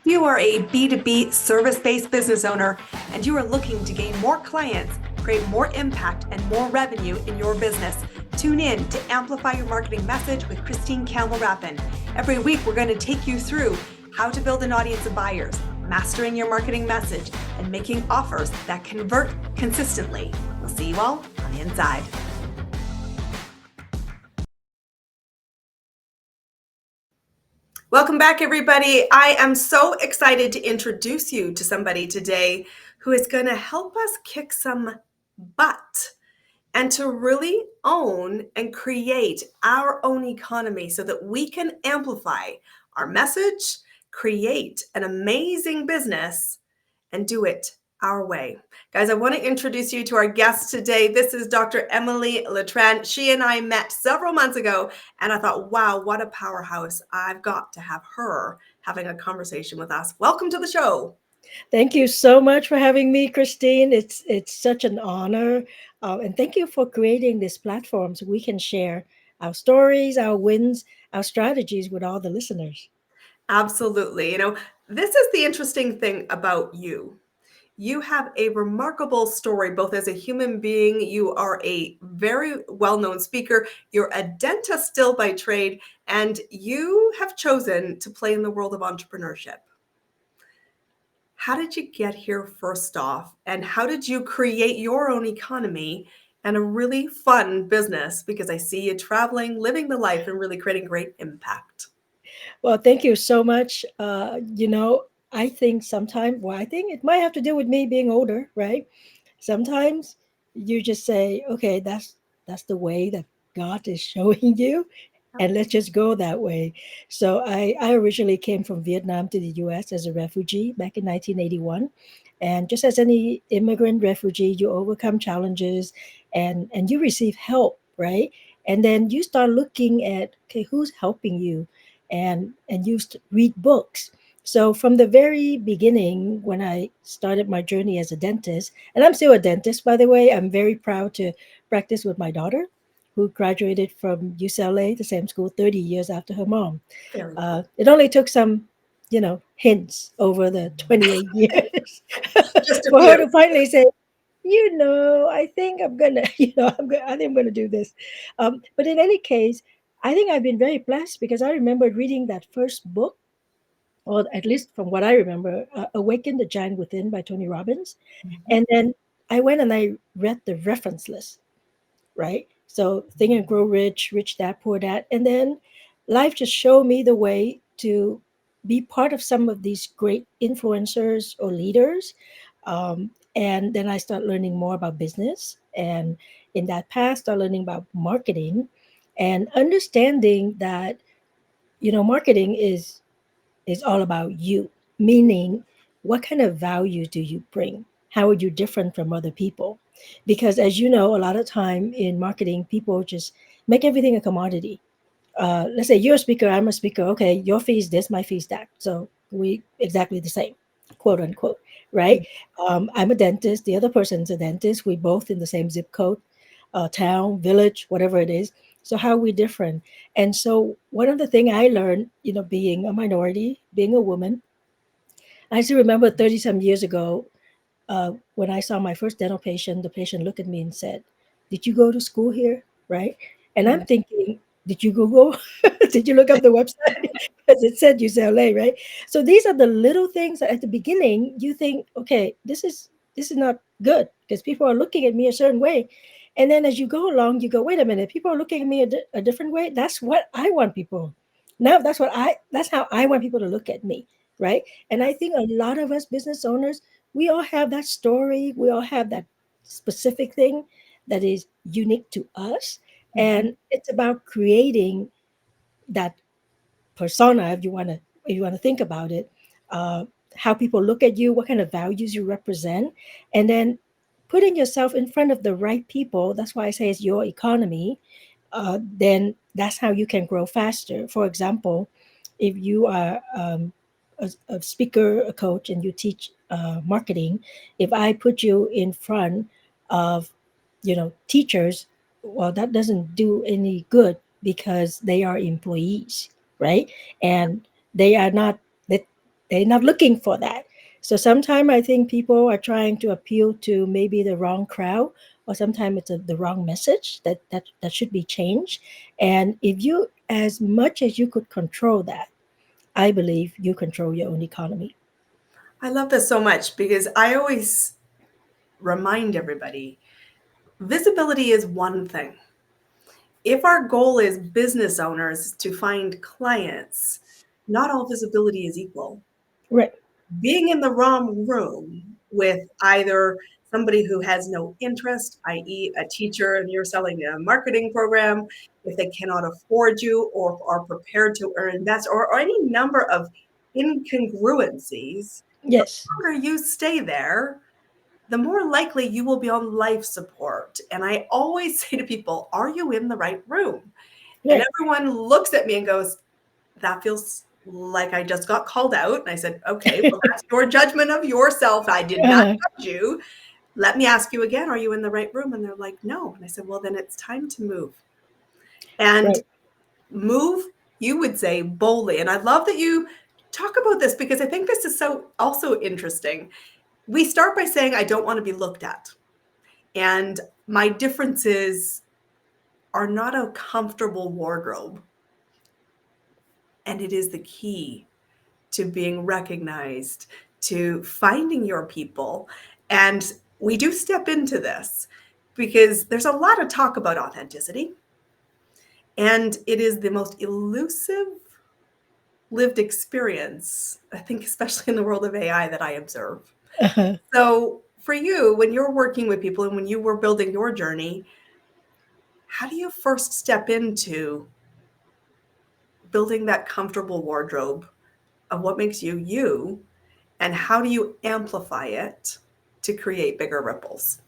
You are a B2B service-based business owner and you are looking to gain more clients, create more impact, and more revenue in your business. Tune in to Amplify Your Marketing Message with Campbell Rapin. Every week, we're going to take you through how to build an audience of buyers, mastering your marketing message, and making offers that convert consistently. We'll see you all on the inside. Welcome back, everybody. I am so excited to introduce you to somebody today who is going to help us kick some butt and to really own and create our own economy so that we can amplify our message, create an amazing business, and do it our way. Guys, I want to introduce you to our guest today. This is Dr. Emily Letran. She and I met several months ago, and I thought, wow, what a powerhouse. I've got to have her having a conversation with us. Welcome to the show. Thank you so much for having me, Christine. It's such an honor. And thank you for creating this platform so we can share our stories, our wins, our strategies with all the listeners. Absolutely. This is the interesting thing about you. You have a remarkable story, both as a human being. You are a very well-known speaker. You're a dentist still by trade, and you have chosen to play in the world of entrepreneurship. How did you get here first off? And how did you create your own economy and a really fun business? Because I see you traveling, living the life, and really creating great impact. Well, thank you so much. I think sometimes, I think it might have to do with me being older, right? Sometimes you just say, okay, that's the way that God is showing you, and let's just go that way. So I originally came from Vietnam to the US as a refugee back in 1981. And just as any immigrant refugee, you overcome challenges and you receive help, right? And then you start looking at, okay, who's helping you? And you read books. So from the very beginning, when I started my journey as a dentist, and I'm still a dentist, by the way, I'm very proud to practice with my daughter, who graduated from UCLA, the same school, 30 years after her mom. Very cool. It only took some, hints over the 28 years Just a for her few. to finally say, I think I'm gonna, I think I'm gonna do this. But in any case, I think I've been very blessed because I remember reading that first book, or at least from what I remember, Awaken the Giant Within by Tony Robbins. Mhm. And then I went and I read the reference list, right? So Think and Grow Rich, Rich Dad, Poor Dad. And then life just showed me the way to be part of some of these great influencers or leaders. And then I start learning more about business. And in that past, start learning about marketing and understanding that, marketing is all about you, meaning what kind of value do you bring? How are you different from other people? Because as you know, a lot of time in marketing, people just make everything a commodity. Let's say you're a speaker, I'm a speaker. Okay, your fee is this, my fee is that. So we exactly the same, quote unquote, right? I'm a dentist. The other person's a dentist. We both in the same zip code, town, village, whatever it is. So how are we different? And so one of the things I learned, being a minority, being a woman, I still remember 30 some years ago, when I saw my first dental patient, the patient looked at me and said, "Did you go to school here?" Right? And I'm Mhm. thinking, "Did you Google? Did you look up the website?" Because it said UCLA, right? So these are the little things that at the beginning you think, okay, this is not good because people are looking at me a certain way. And then as you go along, you go, wait a minute, people are looking at me a different way. That's what I want people. Now that's how I want people to look at me, right? And I think a lot of us business owners, we all have that story. We all have that specific thing that is unique to us. Mhm. And it's about creating that persona, if you want to think about it, uh, how people look at you, what kind of values you represent, and then putting yourself in front of the right people. That's why I say it's your economy. Then that's how you can grow faster. For example, if you are a speaker, a coach, and you teach marketing, if I put you in front of teachers, well, that doesn't do any good because they are employees, right? And they are not that. they're not looking for that. So sometimes I think people are trying to appeal to maybe the wrong crowd, or sometimes it's the wrong message that should be changed. And if you, as much as you could control that, I believe you control your own economy. I love this so much because I always remind everybody visibility is one thing. If our goal is business owners to find clients, not all visibility is equal. Right. Being in the wrong room with either somebody who has no interest, i.e., a teacher, and you're selling a marketing program, if they cannot afford you or are prepared to earn invest, or any number of incongruencies, the Yes. longer you stay there, the more likely you will be on life support. And I always say to people, are you in the right room? And Right. everyone looks at me and goes, that feels like I just got called out. And I said, okay, well, that's your judgment of yourself. I did not Uh-huh. judge you. Let me ask you again, are you in the right room? And they're like, no. And I said, well, then it's time to move. And Right. move, you would say boldly. And I love that you talk about this because I think this is so also interesting. We start by saying, I don't want to be looked at. And my differences are not a comfortable wardrobe. And it is the key to being recognized, to finding your people. And we do step into this because there's a lot of talk about authenticity. And it is the most elusive lived experience, I think, especially in the world of AI, that I observe. Uh-huh. So, for you, when you're working with people and when you were building your journey, how do you first step into building that comfortable wardrobe of what makes you you, and how do you amplify it to create bigger ripples?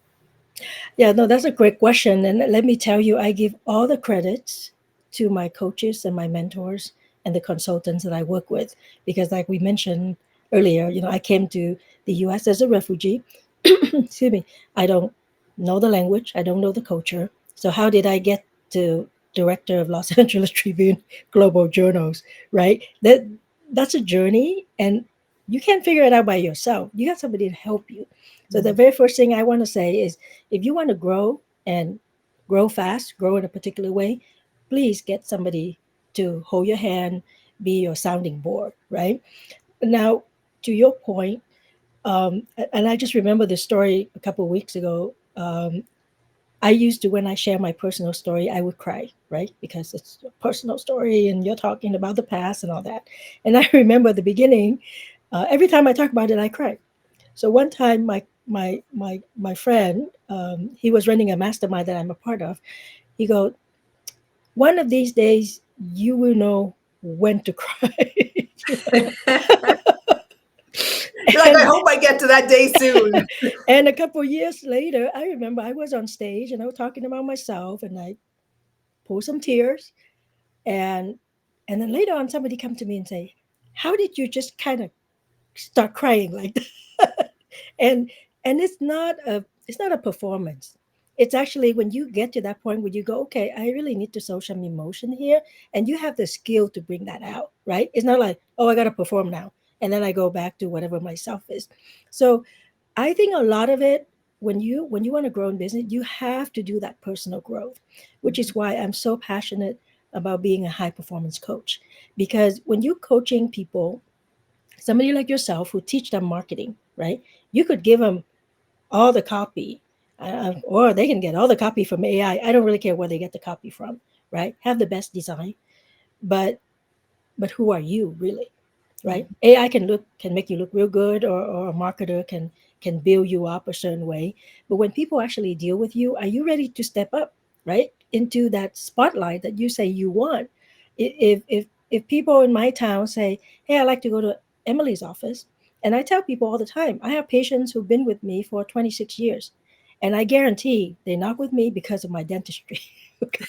Yeah, no, that's a great question. And let me tell you, I give all the credits to my coaches and my mentors and the consultants that I work with. Because, like we mentioned earlier, I came to the US as a refugee. Excuse me. I don't know the language, I don't know the culture. So, how did I get to director of Los Angeles Tribune Global Journals, right? That's a journey, and you can't figure it out by yourself. You got somebody to help you. So, the Mhm. very first thing I want to say is, if you want to grow and grow fast, grow in a particular way, please get somebody to hold your hand, be your sounding board, right? Now, to your point, and I just remember this story a couple of weeks ago. I used to, when I share my personal story, I would cry, right? Because it's a personal story and you're talking about the past and all that. And I remember the beginning, every time I talk about it, I cry. So one time, my friend, he was running a mastermind that I'm a part of. He goes, "One of these days, you will know when to cry." You're like, I and hope I get to that day soon. and a couple of years later, I remember I was on stage and I was talking about myself, and I pulled some tears, and then later on, somebody come to me and say, "How did you just kind of start crying like that?" and it's not a performance. It's actually when you get to that point where you go, okay, I really need to show some emotion here, and you have the skill to bring that out, right? It's not like, oh, I got to perform now, and then I go back to whatever myself is. So I think a lot of it, when you want to grow in business, you have to do that personal growth, which is why I'm so passionate about being a high performance coach. Because when you're coaching people, somebody like yourself who teach them marketing, right? You could give them all the copy, or they can get all the copy from AI. I don't really care where they get the copy from, right? Have the best design, but who are you really, right? AI can make you look real good, or a marketer can build you up a certain way. But when people actually deal with you, are you ready to step up, right, into that spotlight that you say you want? If people in my town say, "Hey, I like to go to Emily's office," and I tell people all the time, I have patients who've been with me for 26 years, and I guarantee they're not with me because of my dentistry. Okay.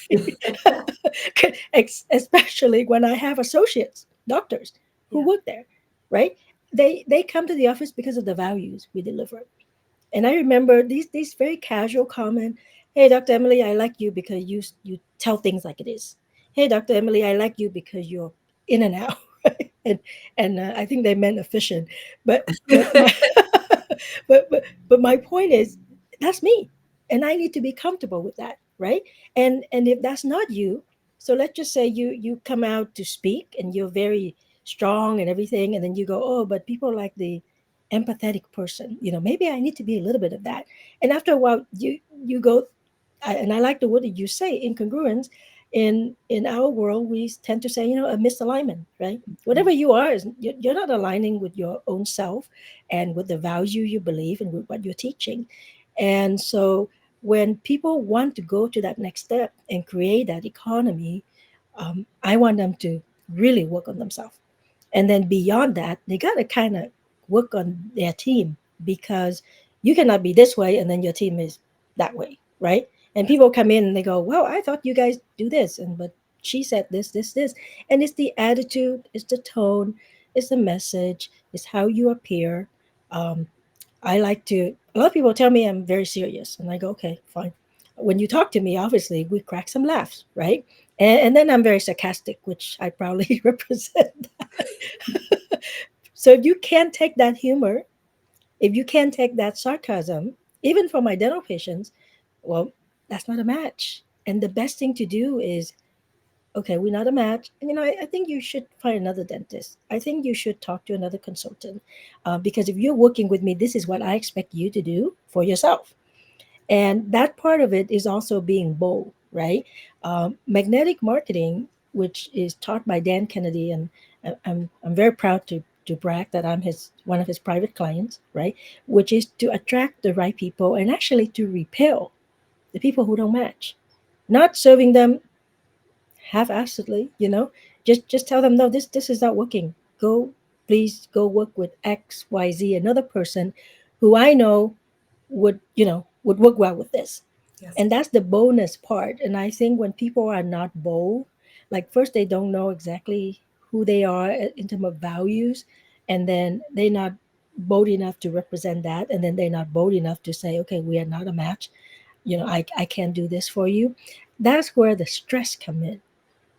Especially when I have associates, doctors who Yeah. work there, right? They come to the office because of the values we deliver. And I remember these very casual comment, "Hey, Dr. Emily, I like you because you tell things like it is. Hey, Dr. Emily, I like you because you're in and out." and I think they meant efficient. But my but my point is that's me, and I need to be comfortable with that, right? And if that's not you, so let's just say you come out to speak and you're very strong and everything, and then you go, oh, but people like the empathetic person, maybe I need to be a little bit of that. And after a while, you go, and I like the word that you say, incongruence. In our world, we tend to say, a misalignment, right? Whatever you are, is you're not aligning with your own self and with the value you believe and with what you're teaching. And so when people want to go to that next step and create that economy, I want them to really work on themselves. And then beyond that, they got to kind of work on their team, because you cannot be this way and then your team is that way, right? And people come in and they go, well, I thought you guys do this. And but she said this. And it's the attitude, it's the tone, it's the message, it's how you appear. Um, I like to, a lot of people tell me I'm very serious. And I go, okay, fine. When you talk to me, obviously, we crack some laughs, right? And then I'm very sarcastic, which I proudly represent. So if you can't take that humor, if you can't take that sarcasm, even for my dental patients, well, that's not a match. And the best thing to do is, okay, we're not a match. And, I think you should find another dentist. I think you should talk to another consultant. Because if you're working with me, this is what I expect you to do for yourself. And that part of it is also being bold, right? Magnetic marketing, which is taught by Dan Kennedy, and I'm very proud to brag that I'm his one of his private clients, right? Which is to attract the right people and actually to repel the people who don't match, not serving them half-assedly, just tell them, no, this is not working. Go, please go work with XYZ, another person who I know would work well with this. Yes. And that's the boldness part. And I think when people are not bold, like first they don't know exactly who they are in terms of values, and then they're not bold enough to represent that, and then they're not bold enough to say, okay, we are not a match. I can't do this for you. That's where the stress come in.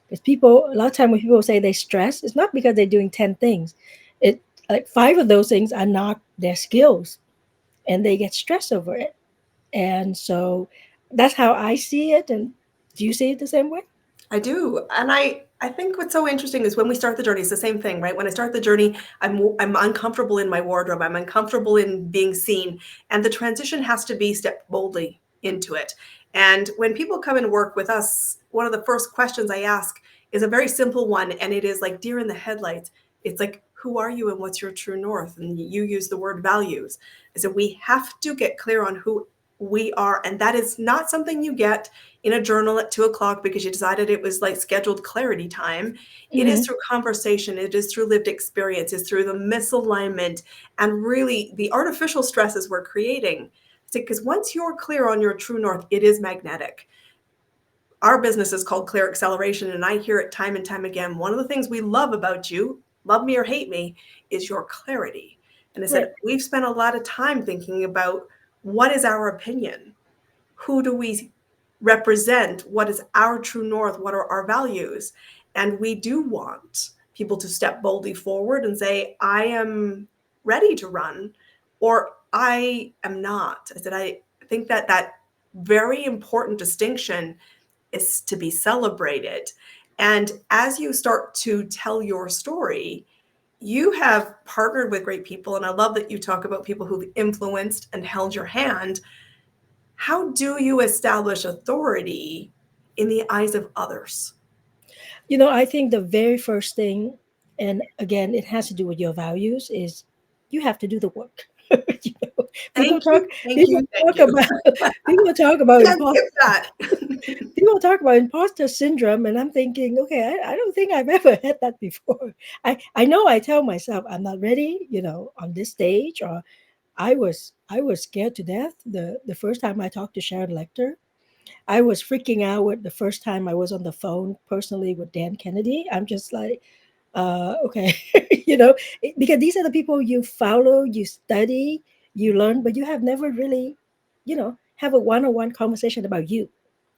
Because people, a lot of time when people say they stress, it's not because they're doing 10 things. It like five of those things are not their skills, and they get stressed over it. And so that's how I see it. And do you see it the same way? I do. And I think what's so interesting is when we start the journey, it's the same thing, right? When I start the journey, I'm uncomfortable in my wardrobe. I'm uncomfortable in being seen. And the transition has to be step boldly into it. And when people come and work with us, one of the first questions I ask is a very simple one. And it is like deer in the headlights. It's like, who are you and what's your true north? And you use the word values. So we have to get clear on who we are. And that is not something you get in a journal at 2 o'clock because you decided it was like scheduled clarity time. It is Mm-hmm. through conversation, it is through lived experience, it's through the misalignment and really the artificial stresses we're creating. Because once you're clear on your true north, it is magnetic. Our business is called Clear Acceleration, and I hear it time and time again. One of the things we love about you, love me or hate me, is your clarity. And I Right. said, we've spent a lot of time thinking about what is our opinion? Who do we represent? What is our true north? What are our values? And we do want people to step boldly forward and say, I am ready to run, or I am not. I said, I think that that very important distinction is to be celebrated. And as you start to tell your story, you have partnered with great people. And I love that you talk about people who've influenced and held your hand. How do you establish authority in the eyes of others? I think the very first thing, and again, it has to do with your values, is you have to do the work. you know, people Thank talk, you, thank people you, thank talk you. about, people talk about Can't imposter. skip that. People talk about imposter syndrome, and I'm thinking, okay, I don't think I've ever had that before. I know I tell myself I'm not ready, on this stage, or I was scared to death the first time I talked to Sharon Lecter. I was freaking out with the first time I was on the phone personally with Dan Kennedy. I'm just like, okay, because these are the people you follow, you study, you learn, but you have never really, have a one-on-one conversation about you,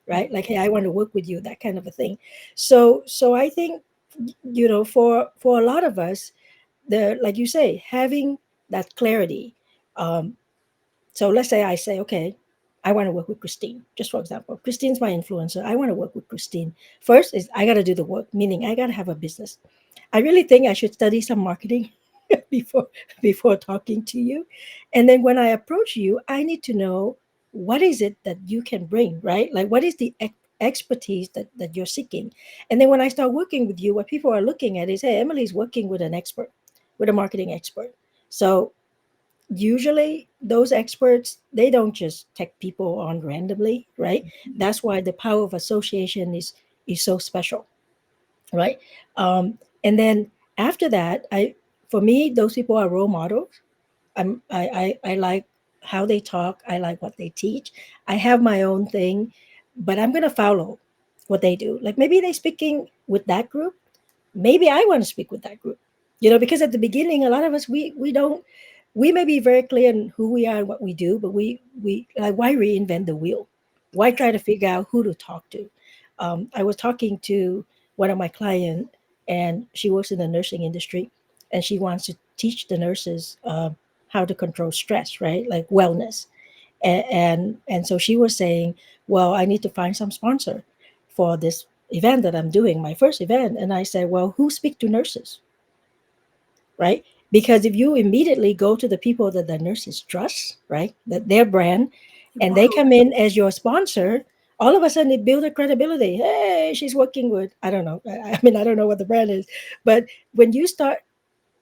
right? Like, hey, I want to work with you, that kind of a thing. So I think for a lot of us, the like you say, having that clarity. um, so let's say I say, okay, I want to work with Christine, just for example. Christine's my influencer. I want to work with Christine. First is I got to do the work, meaning I got to have a business. I really think I should study some marketing before before talking to you. And then when I approach you, I need to know what is it that you can bring, right? Like what is the expertise that you're seeking. And then when I start working with you, what people are looking at is, hey, Emily's working with an expert, with a marketing expert. So usually those experts, they don't just take people on randomly, right? That's why the power of association is so special, right? And then after that, I for me, those people are role models. I like how they talk. I like what they teach. I have my own thing, but I'm gonna follow what they do. Like maybe they speaking with that group, maybe I want to speak with that group. Because at the beginning, a lot of us, we don't, we may be very clear in who we are and what we do, but we like, why reinvent the wheel? Why try to figure out who to talk to? I was talking to one of my clients, and she works in the nursing industry, and she wants to teach the nurses how to control stress, right? Like wellness. And so she was saying, well, I need to find some sponsor for this event that I'm doing, my first event. And I said, well, who speak to nurses, right? Because if you immediately go to the people that the nurses trust, right, that their brand, and they Wow. come in as your sponsor, all of a sudden it builds a credibility. Hey, she's working with, I don't know, I mean, I don't know what the brand is, but when you start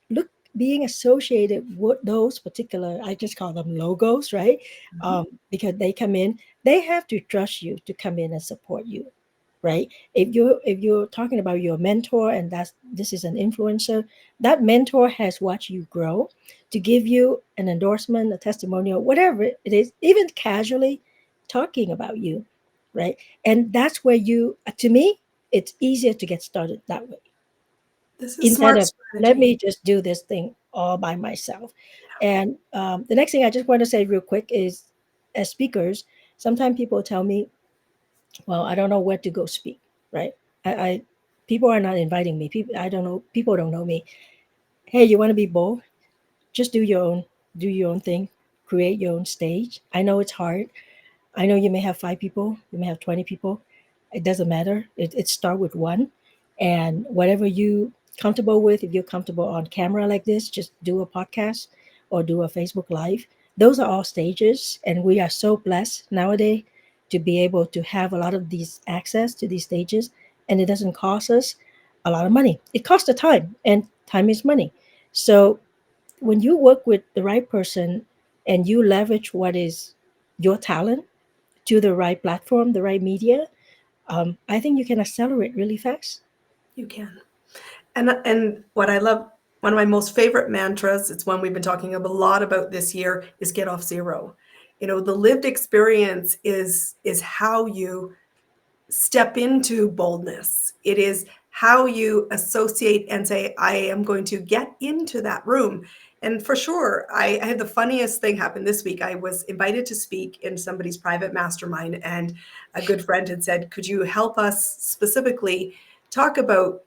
look being associated with those particular, I just call them logos, right? Mhm. Because they come in, they have to trust you to come in and support you, right? If you're talking about your mentor, and that's this is an influencer, that mentor has watched you grow to give you an endorsement, a testimonial, whatever it is, even casually talking about you, right? And that's where you, to me, it's easier to get started that way, This is instead smart of let strategy. me just do this thing all by myself. And the next thing I just want to say real quick is, as speakers, sometimes people tell me, well, I don't know where to go speak, right? I people are not inviting me. People, I don't know, people don't know me. Hey, you want to be bold? Just do your own thing, create your own stage. I know it's hard. I know you may have 5 people, you may have 20 people. It doesn't matter. It start with one, and whatever you comfortable with. If you're comfortable on camera like this, just do a podcast or do a Facebook Live. Those are all stages, and we are so blessed nowadays to be able to have a lot of these access to these stages, and it doesn't cost us a lot of money. It costs the time, and time is money. So when you work with the right person and you leverage what is your talent to the right platform, the right media, I think you can accelerate really fast. You can. And what I love, one of my most favorite mantras, it's one we've been talking a lot about this year, is get off zero. The lived experience is how you step into boldness. It is how you associate and say, I am going to get into that room. And for sure, I had the funniest thing happen this week. I was invited to speak in somebody's private mastermind, and a good friend had said, could you help us specifically talk about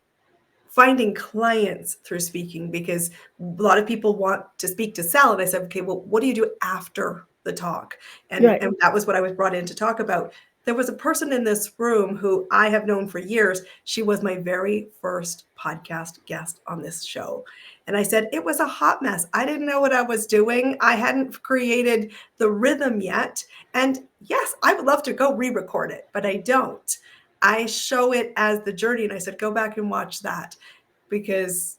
finding clients through speaking, because a lot of people want to speak to sell. And I said, okay, well, what do you do after the talk? And Right. and that was what I was brought in to talk about. There was a person in this room who I have known for years. She was my very first podcast guest on this show. And I said, it was a hot mess. I didn't know what I was doing. I hadn't created the rhythm yet. And yes, I would love to go re record it, but I don't. I show it as the journey. And I said, go back and watch that, because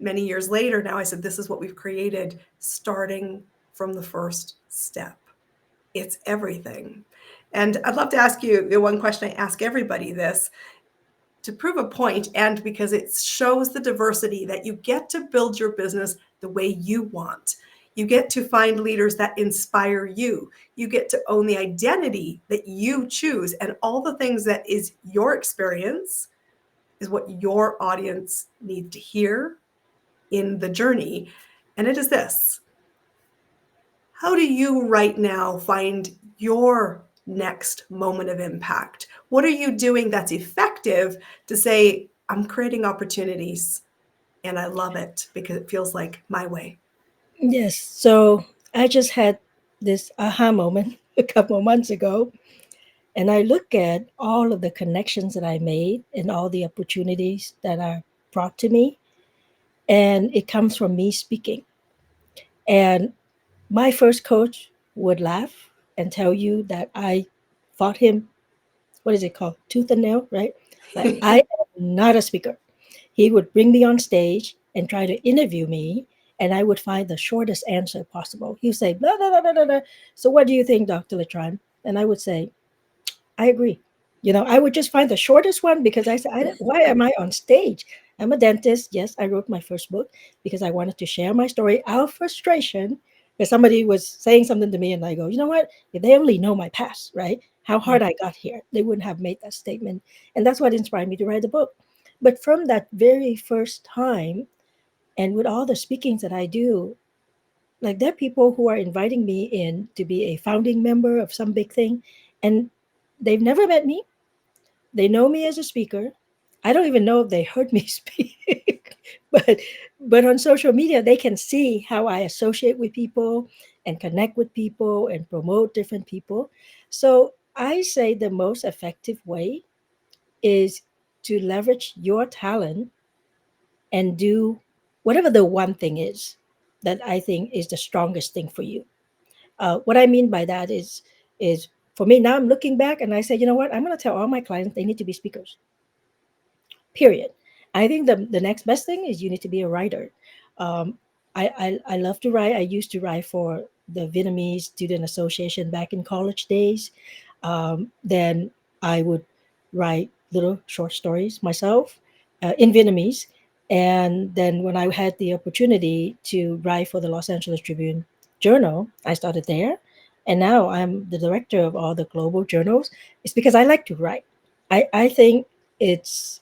many years later now I said, this is what we've created starting from the first step. It's everything. And I'd love to ask you the one question I ask everybody this, to prove a point, and because it shows the diversity that you get to build your business the way you want. You get to find leaders that inspire you. You get to own the identity that you choose, and all the things that is your experience is what your audience needs to hear in the journey. And it is this: how do you right now find your next moment of impact? What are you doing that's effective to say, I'm creating opportunities and I love it because it feels like my way. Yes. So I just had this aha moment a couple of months ago, and I look at all of the connections that I made and all the opportunities that are brought to me, and it comes from me speaking. And my first coach would laugh and tell you that I fought him, what is it called? Tooth and nail, right? Like, I am not a speaker. He would bring me on stage and try to interview me, and I would find the shortest answer possible. He would say, blah, blah, blah, blah, blah, blah. So, what do you think, Dr. Letran? And I would say, I agree. I would just find the shortest one because I said, why am I on stage? I'm a dentist. Yes, I wrote my first book because I wanted to share my story out of frustration. Because somebody was saying something to me, and I go, you know what? If they only know my past, right? How hard I got here, they wouldn't have made that statement. And that's what inspired me to write the book. But from that very first time, and with all the speakings that I do, like there are people who are inviting me in to be a founding member of some big thing, and they've never met me. They know me as a speaker. I don't even know if they heard me speak, but on social media they can see how I associate with people and connect with people and promote different people. So I say the most effective way is to leverage your talent and do whatever the one thing is that I think is the strongest thing for you. What I mean by that is for me now I'm looking back and I say, you know what, I'm going to tell all my clients they need to be speakers. Period. I think the next best thing is you need to be a writer. Um, I love to write. I used to write for the Vietnamese Student Association back in college days. Then I would write little short stories myself in Vietnamese. And then when I had the opportunity to write for the Los Angeles Tribune Journal, I started there. And now I'm the director of all the global journals. It's because I like to write. I think it's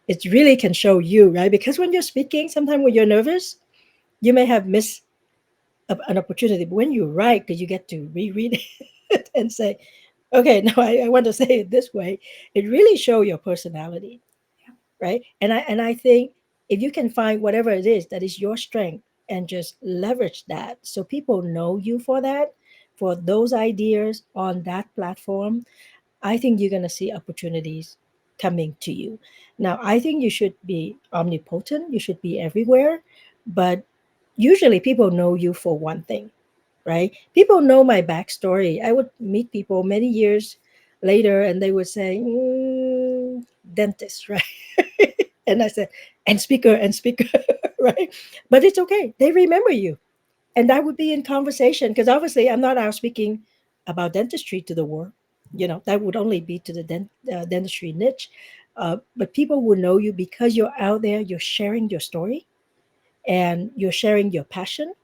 it really can show you, right? Because when you're speaking, sometimes when you're nervous, you may have missed an opportunity. But when you write, because you get to reread it and say, okay, no, I want to say it this way, it really show your personality, right? And I think if you can find whatever it is that is your strength and just leverage that so people know you for that, for those ideas on that platform, I think you're going to see opportunities coming to you. Now, I think you should be omnipotent, you should be everywhere, but usually people know you for one thing, right? People know my backstory. I would meet people many years later and they would say, dentist, right? And I said, and speaker, right? But it's okay. They remember you. And I would be in conversation because obviously I'm not out speaking about dentistry to the world. That would only be to the dentistry niche. But people will know you because you're out there, you're sharing your story and you're sharing your passion.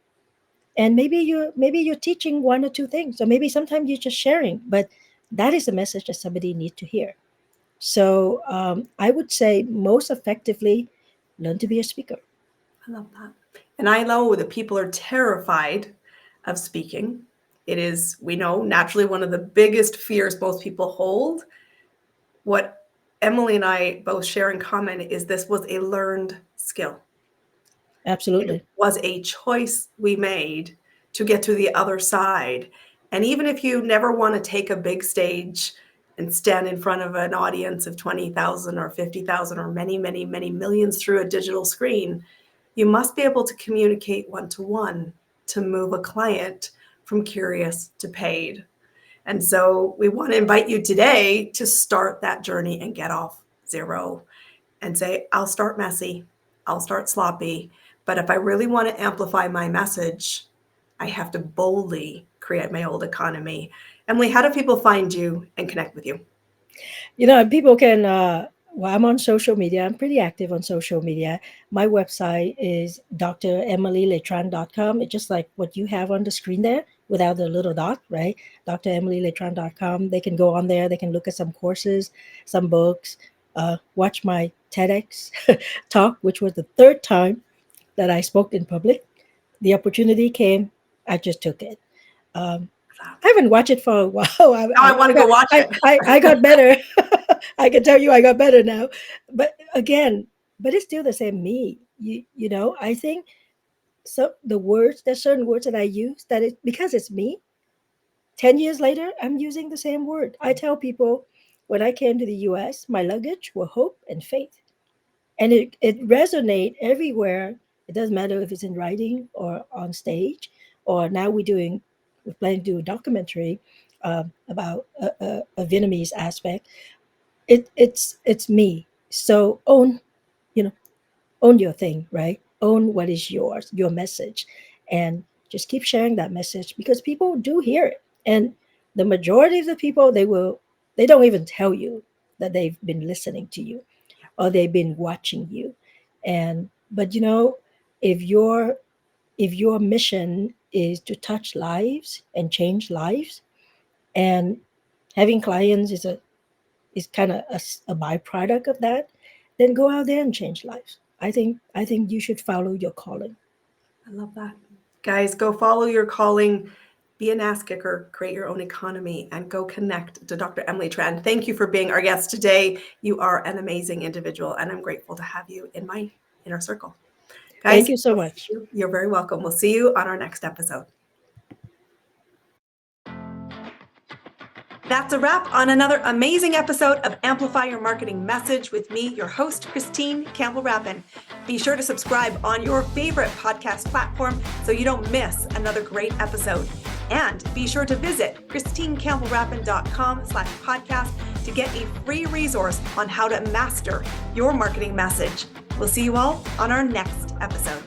And maybe you're teaching one or two things, or maybe sometimes you're just sharing. But that is a message that somebody needs to hear. So I would say most effectively, learn to be a speaker. I love that. And I know that people are terrified of speaking. It is, we know, naturally one of the biggest fears most people hold. What Emily and I both share in common is this was a learned skill. It Absolutely. was a choice we made to get to the other side. And even if you never want to take a big stage and stand in front of an audience of 20,000 or 50,000 or many, many, many millions through a digital screen, you must be able to communicate one to one to move a client from curious to paid. And so we want to invite you today to start that journey and get off zero and say, I'll start messy, I'll start sloppy. But if I really want to amplify my message, I have to boldly create my old economy. Emily, how do people find you and connect with you? People can, well, I'm on social media. I'm pretty active on social media. My website is dremilyletran.com. It's just like what you have on the screen there without the little dot, right? dremilyletran.com. They can go on there. They can look at some courses, some books, watch my TEDx talk, which was the third time that I spoke in public. The opportunity came, I just took it. that. I haven't watched it for a while. Now I want to go watch it. I got better. I can tell you I got better now. But again, but it's still the same me. You know, I think so there's certain words that I use that it because it's me. 10 years later, I'm using the same word. I tell people when I came to the US, my luggage were hope and faith. And it resonates everywhere. It doesn't matter if it's in writing or on stage, or now we're planning to do a documentary about a Vietnamese aspect. It's me. So you know, own your thing, right? Own what is yours, your message, and just keep sharing that message because people do hear it. And the majority of the people, they don't even tell you that they've been listening to you or they've been watching you. And but if your mission is to touch lives and change lives, and having clients is kind of a byproduct of that, then go out there and change lives. I think you should follow your calling. I love that. Guys, go follow your calling, be an ass kicker, create your own economy, and go connect to Dr. Emily Tran. Thank you for being our guest today. You are an amazing individual, and I'm grateful to have you in my inner circle. Guys, thank you so much. You're very welcome. We'll see you on our next episode. That's a wrap on another amazing episode of Amplify Your Marketing Message with me, your host, Christine Campbell Rapin. Be sure to subscribe on your favorite podcast platform so you don't miss another great episode. And be sure to visit christinecampbellrapin.com/podcast to get a free resource on how to master your marketing message. We'll see you all on our next episode.